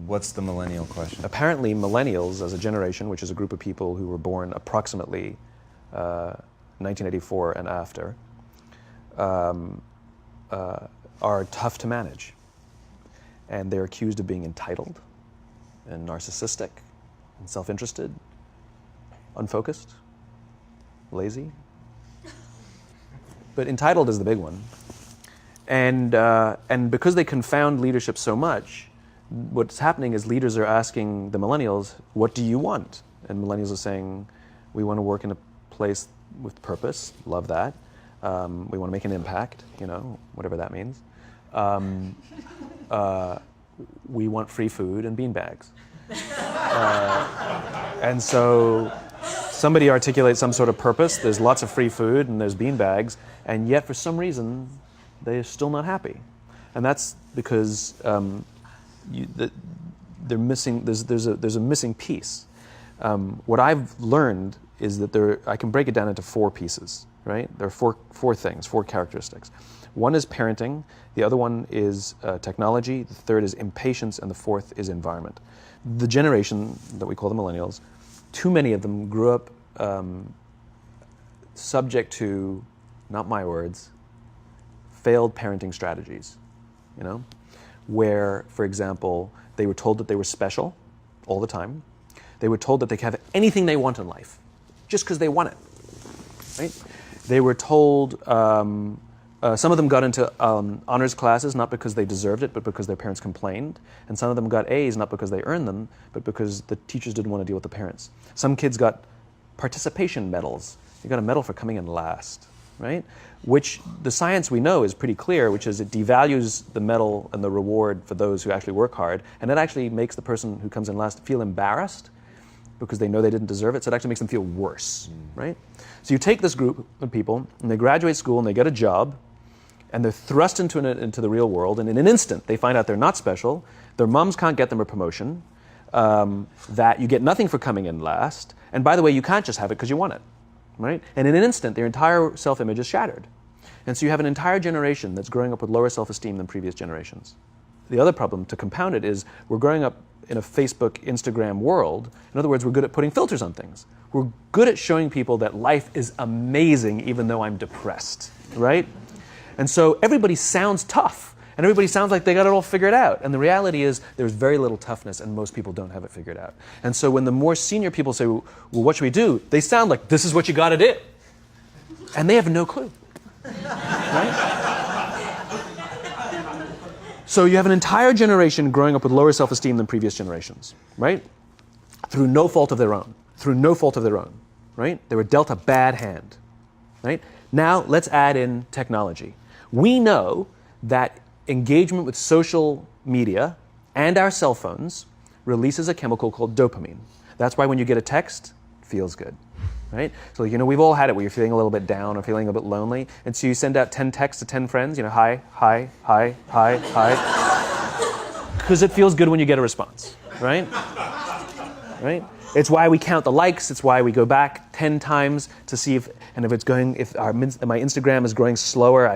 What's the millennial question? Apparently, millennials as a generation, which is a group of people who were born approximately 1984 and after, are tough to manage. And they're accused of being entitled and narcissistic and self-interested, unfocused, lazy. But entitled is the big one. And because they confound leadership so much, what's happening is leaders are asking the millennials, what do you want? And millennials are saying, we want to work in a place with purpose, love that. We want to make an impact, whatever that means. We want free food and beanbags. And so somebody articulates some sort of purpose, there's lots of free food and there's beanbags, and yet for some reason, they're still not happy. And that's because they're missing. There's a missing piece. What I've learned is that I can break it down into four pieces. Right? There are four things, four characteristics. One is parenting. The other one is technology. The third is impatience, and the fourth is environment. The generation that we call the millennials, too many of them grew up subject to, not my words, failed parenting strategies. Where, for example, they were told that they were special all the time. They were told that they could have anything they want in life, just because they want it, right? They were told, some of them got into honors classes, not because they deserved it, but because their parents complained. And some of them got A's, not because they earned them, but because the teachers didn't want to deal with the parents. Some kids got participation medals. You got a medal for coming in last, right? Which the science we know is pretty clear, which is it devalues the medal and the reward for those who actually work hard, and it actually makes the person who comes in last feel embarrassed because they know they didn't deserve it, so it actually makes them feel worse, right? So you take this group of people, and they graduate school, and they get a job, and they're thrust into the real world, and in an instant, they find out they're not special, their moms can't get them a promotion, that you get nothing for coming in last, and by the way, you can't just have it because you want it, right? And in an instant, their entire self-image is shattered. And so you have an entire generation that's growing up with lower self-esteem than previous generations. The other problem, to compound it, is we're growing up in a Facebook, Instagram world. In other words, we're good at putting filters on things. We're good at showing people that life is amazing even though I'm depressed, right? And so everybody sounds tough, and everybody sounds like they got it all figured out. And the reality is there's very little toughness, and most people don't have it figured out. And so when the more senior people say, well, what should we do? They sound like, this is what you got to do. And they have no clue, right? So you have an entire generation growing up with lower self-esteem than previous generations, right? Through no fault of their own. Through no fault of their own, right? They were dealt a bad hand, right? Now let's add in technology. We know that engagement with social media and our cell phones releases a chemical called dopamine. That's why when you get a text, it feels good, right? So we've all had it where you're feeling a little bit down or feeling a bit lonely, and so you send out 10 texts to 10 friends, hi, hi, hi, hi, hi, because it feels good when you get a response, right? Right? It's why we count the likes. It's why we go back 10 times to see if my Instagram is growing slower,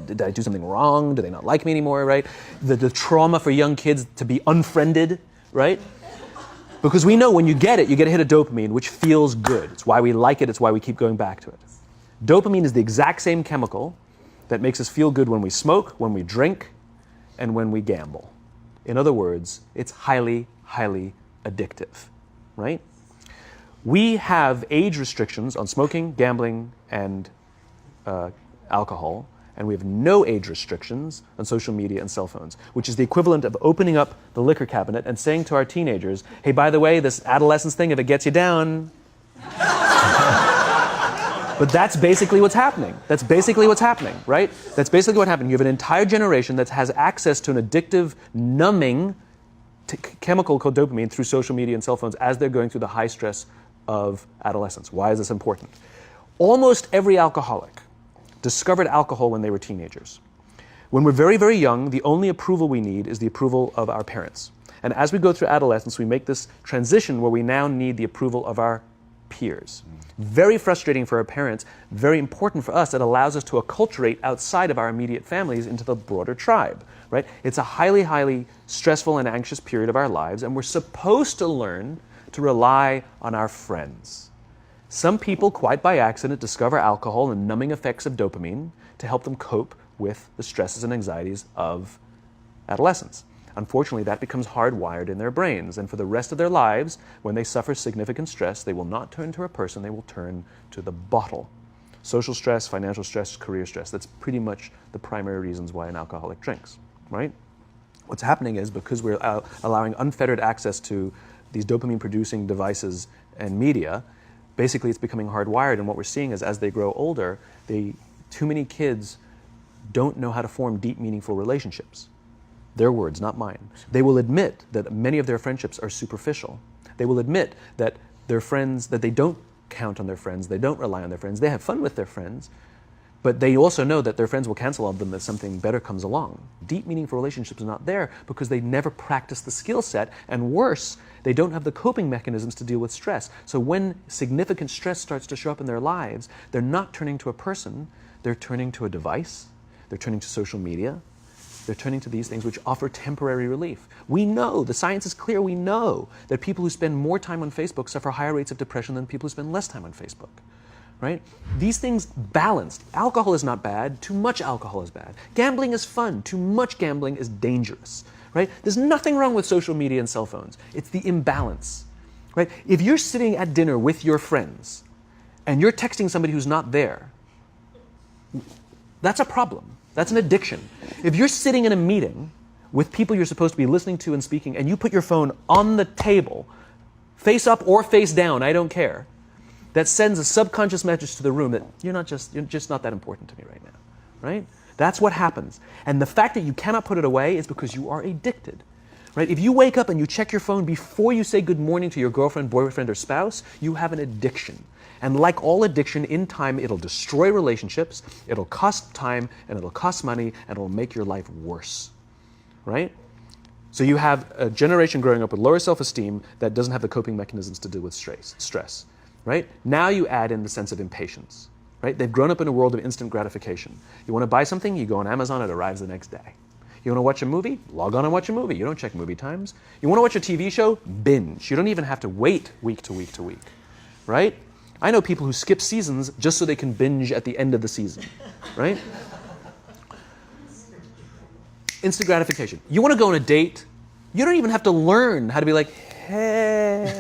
did I do something wrong? Do they not like me anymore, right? The trauma for young kids to be unfriended, right? Because we know when you get a hit of dopamine, which feels good. It's why we like it. It's why we keep going back to it. Dopamine is the exact same chemical that makes us feel good when we smoke, when we drink, and when we gamble. In other words, it's highly, highly addictive, right? We have age restrictions on smoking, gambling, and alcohol, and we have no age restrictions on social media and cell phones, which is the equivalent of opening up the liquor cabinet and saying to our teenagers, hey, by the way, this adolescence thing, if it gets you down. But that's basically what's happening. That's basically what's happening, right? That's basically what happened. You have an entire generation that has access to an addictive, numbing chemical called dopamine through social media and cell phones as they're going through the high stress of adolescence. Why is this important? Almost every alcoholic discovered alcohol when they were teenagers. When we're very, very young, the only approval we need is the approval of our parents. And as we go through adolescence, we make this transition where we now need the approval of our peers. Very frustrating for our parents, very important for us. It allows us to acculturate outside of our immediate families into the broader tribe, right? It's a highly, highly stressful and anxious period of our lives, and we're supposed to learn to rely on our friends. Some people, quite by accident, discover alcohol and numbing effects of dopamine to help them cope with the stresses and anxieties of adolescence. Unfortunately, that becomes hardwired in their brains, and for the rest of their lives, when they suffer significant stress, they will not turn to a person, they will turn to the bottle. Social stress, financial stress, career stress, that's pretty much the primary reasons why an alcoholic drinks, right? What's happening is because we're allowing unfettered access to these dopamine-producing devices and media, basically it's becoming hardwired, and what we're seeing is as they grow older, too many kids don't know how to form deep, meaningful relationships. Their words, not mine. They will admit that many of their friendships are superficial. They will admit that their friends, that they don't count on their friends, they don't rely on their friends, they have fun with their friends, but they also know that their friends will cancel on them if something better comes along. Deep, meaningful relationships are not there because they never practice the skill set, and worse, they don't have the coping mechanisms to deal with stress. So when significant stress starts to show up in their lives, they're not turning to a person, they're turning to a device, they're turning to social media, they're turning to these things which offer temporary relief. We know, the science is clear, we know that people who spend more time on Facebook suffer higher rates of depression than people who spend less time on Facebook, right? These things balanced. Alcohol is not bad, too much alcohol is bad. Gambling is fun, too much gambling is dangerous, right? There's nothing wrong with social media and cell phones. It's the imbalance, right? If you're sitting at dinner with your friends and you're texting somebody who's not there, that's a problem. That's an addiction. If you're sitting in a meeting with people you're supposed to be listening to and speaking, and you put your phone on the table, face up or face down, I don't care, that sends a subconscious message to the room that you're just not that important to me right now, right? That's what happens. And the fact that you cannot put it away is because you are addicted, right? If you wake up and you check your phone before you say good morning to your girlfriend, boyfriend, or spouse, you have an addiction. And like all addiction, in time, it'll destroy relationships, it'll cost time, and it'll cost money, and it'll make your life worse, right? So you have a generation growing up with lower self-esteem that doesn't have the coping mechanisms to deal with stress, right? Now you add in the sense of impatience, right? They've grown up in a world of instant gratification. You want to buy something, you go on Amazon, it arrives the next day. You want to watch a movie? Log on and watch a movie. You don't check movie times. You want to watch a TV show? Binge. You don't even have to wait week to week to week, right? I know people who skip seasons just so they can binge at the end of the season, right? Instant gratification. You want to go on a date? You don't even have to learn how to be like, hey.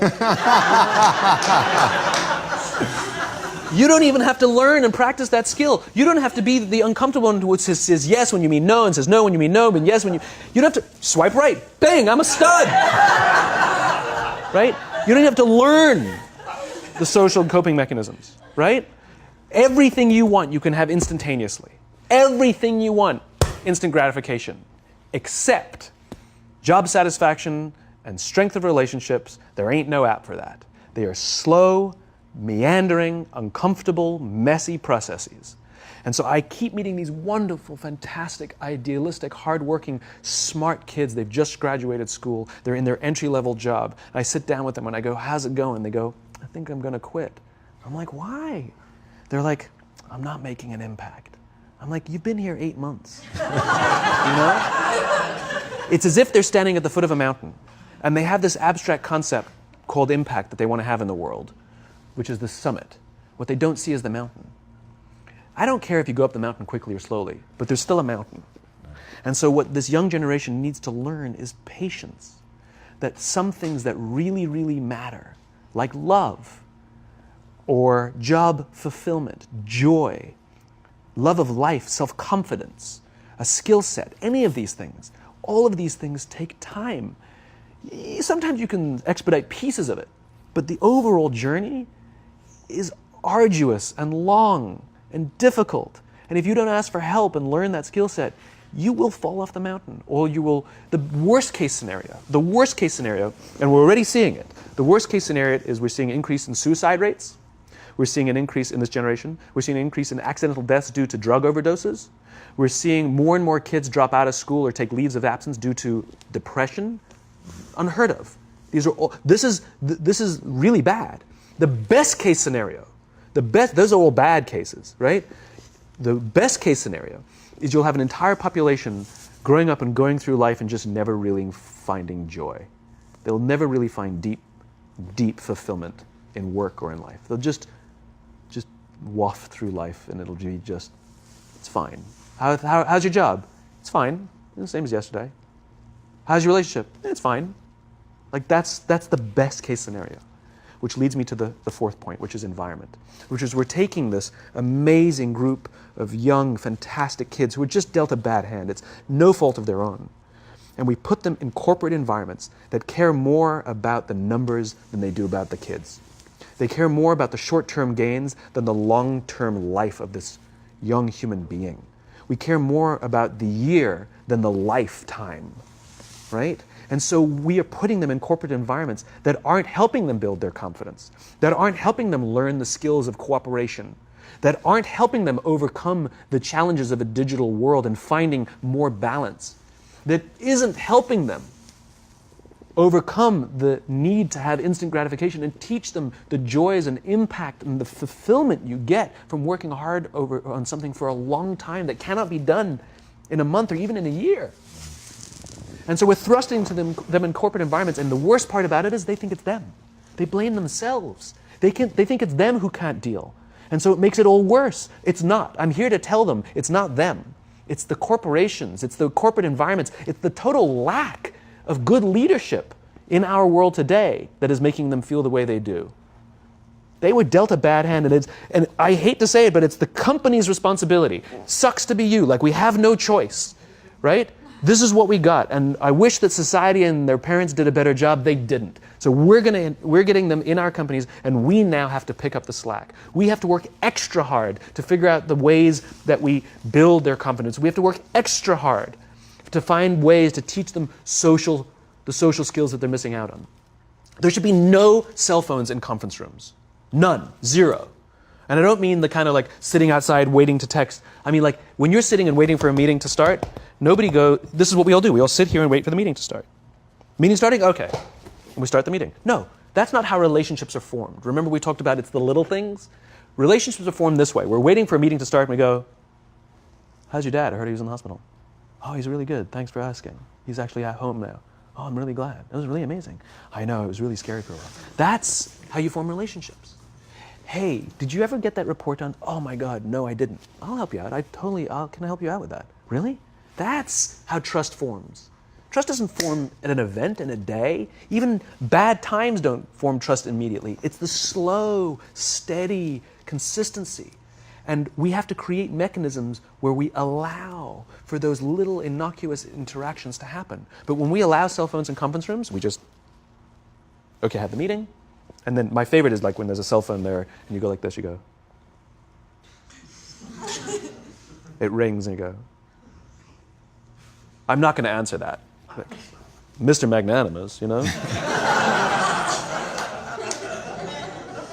You don't even have to learn and practice that skill. You don't have to be the uncomfortable one who says yes when you mean no and says no when you mean no, but yes when you... You don't have to swipe right. Bang, I'm a stud. Right? You don't have to learn the social coping mechanisms, right? Everything you want, you can have instantaneously. Everything you want, instant gratification. Except job satisfaction and strength of relationships, there ain't no app for that. They are slow, meandering, uncomfortable, messy processes. And so I keep meeting these wonderful, fantastic, idealistic, hardworking, smart kids. They've just graduated school. They're in their entry-level job. I sit down with them and I go, how's it going? They go, I think I'm going to quit. I'm like, why? They're like, I'm not making an impact. I'm like, you've been here 8 months. You know? It's as if they're standing at the foot of a mountain and they have this abstract concept called impact that they want to have in the world, which is the summit. What they don't see is the mountain. I don't care if you go up the mountain quickly or slowly, but there's still a mountain. And so what this young generation needs to learn is patience. That some things that really, really matter, like love, or job fulfillment, joy, love of life, self-confidence, a skill set, any of these things, all of these things take time. Sometimes you can expedite pieces of it, but the overall journey is arduous and long and difficult. And if you don't ask for help and learn that skill set, you will fall off the mountain, or you will, the worst case scenario, and we're already seeing it, the worst case scenario is we're seeing an increase in suicide rates, we're seeing an increase in this generation, we're seeing an increase in accidental deaths due to drug overdoses, we're seeing more and more kids drop out of school or take leaves of absence due to depression, unheard of. This is really bad. The best case scenario, those are all bad cases, right? The best case scenario is you'll have an entire population growing up and going through life and just never really finding joy. They'll never really find deep fulfillment in work or in life. They'll just waft through life and it'll be just, it's fine. How's your job? It's fine. The same as yesterday. How's your relationship? It's fine. Like that's the best case scenario, which leads me to the fourth point, which is environment, which is we're taking this amazing group of young, fantastic kids who are just dealt a bad hand. It's no fault of their own. And we put them in corporate environments that care more about the numbers than they do about the kids. They care more about the short-term gains than the long-term life of this young human being. We care more about the year than the lifetime, right? And so we are putting them in corporate environments that aren't helping them build their confidence, that aren't helping them learn the skills of cooperation, that aren't helping them overcome the challenges of a digital world and finding more balance, that isn't helping them overcome the need to have instant gratification and teach them the joys and impact and the fulfillment you get from working hard on something for a long time that cannot be done in a month or even in a year. And so we're thrusting to them in corporate environments, and the worst part about it is they think it's them. They blame themselves. They think it's them who can't deal. And so it makes it all worse. It's not. I'm here to tell them it's not them. It's the corporations. It's the corporate environments. It's the total lack of good leadership in our world today that is making them feel the way they do. They were dealt a bad hand, and I hate to say it, but it's the company's responsibility. Sucks to be you, like we have no choice, right? This is what we got, and I wish that society and their parents did a better job. They didn't. So we're getting them in our companies, and we now have to pick up the slack. We have to work extra hard to figure out the ways that we build their confidence. We have to work extra hard to find ways to teach them the social skills that they're missing out on. There should be no cell phones in conference rooms. None. Zero. And I don't mean the kind of like sitting outside waiting to text. I mean like when you're sitting and waiting for a meeting to start, this is what we all do. We all sit here and wait for the meeting to start. Meeting starting? Okay. And we start the meeting. No, that's not how relationships are formed. Remember we talked about it's the little things? Relationships are formed this way. We're waiting for a meeting to start and we go, how's your dad? I heard he was in the hospital. Oh, he's really good. Thanks for asking. He's actually at home now. Oh, I'm really glad. It was really amazing. I know, it was really scary for a while. That's how you form relationships. Hey, did you ever get that report done? Oh my God, no, I didn't. I'll help you out. Can I help you out with that? Really? That's how trust forms. Trust doesn't form at an event in a day. Even bad times don't form trust immediately. It's the slow, steady consistency. And we have to create mechanisms where we allow for those little innocuous interactions to happen. But when we allow cell phones in conference rooms, we just, okay, have the meeting. And then my favorite is like when there's a cell phone there and you go like this, you go. It rings and you go. I'm not going to answer that. Like, Mr. Magnanimous, you know?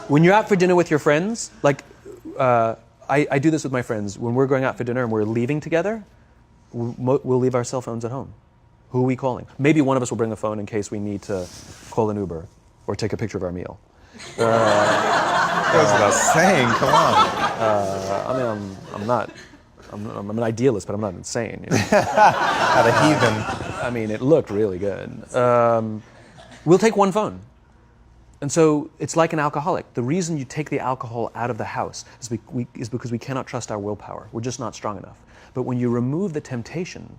When you're out for dinner with your friends, like, I do this with my friends. When we're going out for dinner and we're leaving together, we'll leave our cell phones at home. Who are we calling? Maybe one of us will bring a phone in case we need to call an Uber or take a picture of our meal. That goes without saying, come on. I'm an idealist, but I'm not insane. You know? At a heathen. I mean, it looked really good. We'll take one phone. And so it's like an alcoholic. The reason you take the alcohol out of the house is because we cannot trust our willpower. We're just not strong enough. But when you remove the temptation,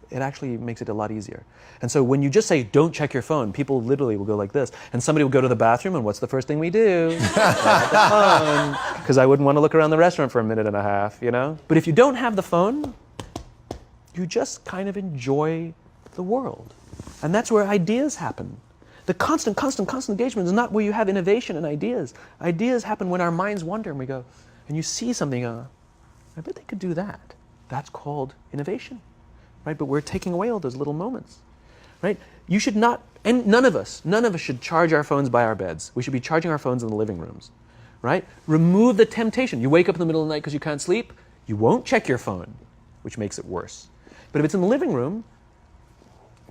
it actually makes it a lot easier. And so when you just say, don't check your phone, people literally will go like this. And somebody will go to the bathroom, and what's the first thing we do? Because I wouldn't want to look around the restaurant for a minute and a half, you know? But if you don't have the phone, you just kind of enjoy the world. And that's where ideas happen. The constant engagement is not where you have innovation and ideas. Ideas happen when our minds wander and we go, and you see something, I bet they could do that. That's called innovation, right? But we're taking away all those little moments, right? You should not, and none of us should charge our phones by our beds. We should be charging our phones in the living rooms, right? Remove the temptation. You wake up in the middle of the night because you can't sleep, you won't check your phone, which makes it worse. But if it's in the living room,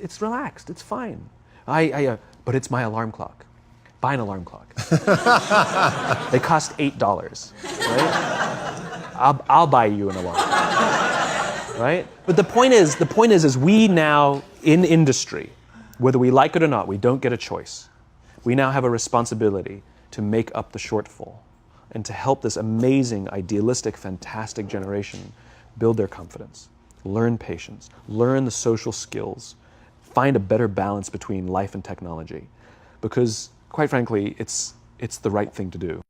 it's relaxed, it's fine. But it's my alarm clock. buy an alarm clock. They cost $8, right? I'll buy you an alarm clock, right? But the point is we now, in industry, whether we like it or not, we don't get a choice. We now have a responsibility to make up the shortfall and to help this amazing, idealistic, fantastic generation build their confidence, learn patience, learn the social skills, find a better balance between life and technology. Because, quite frankly, it's the right thing to do.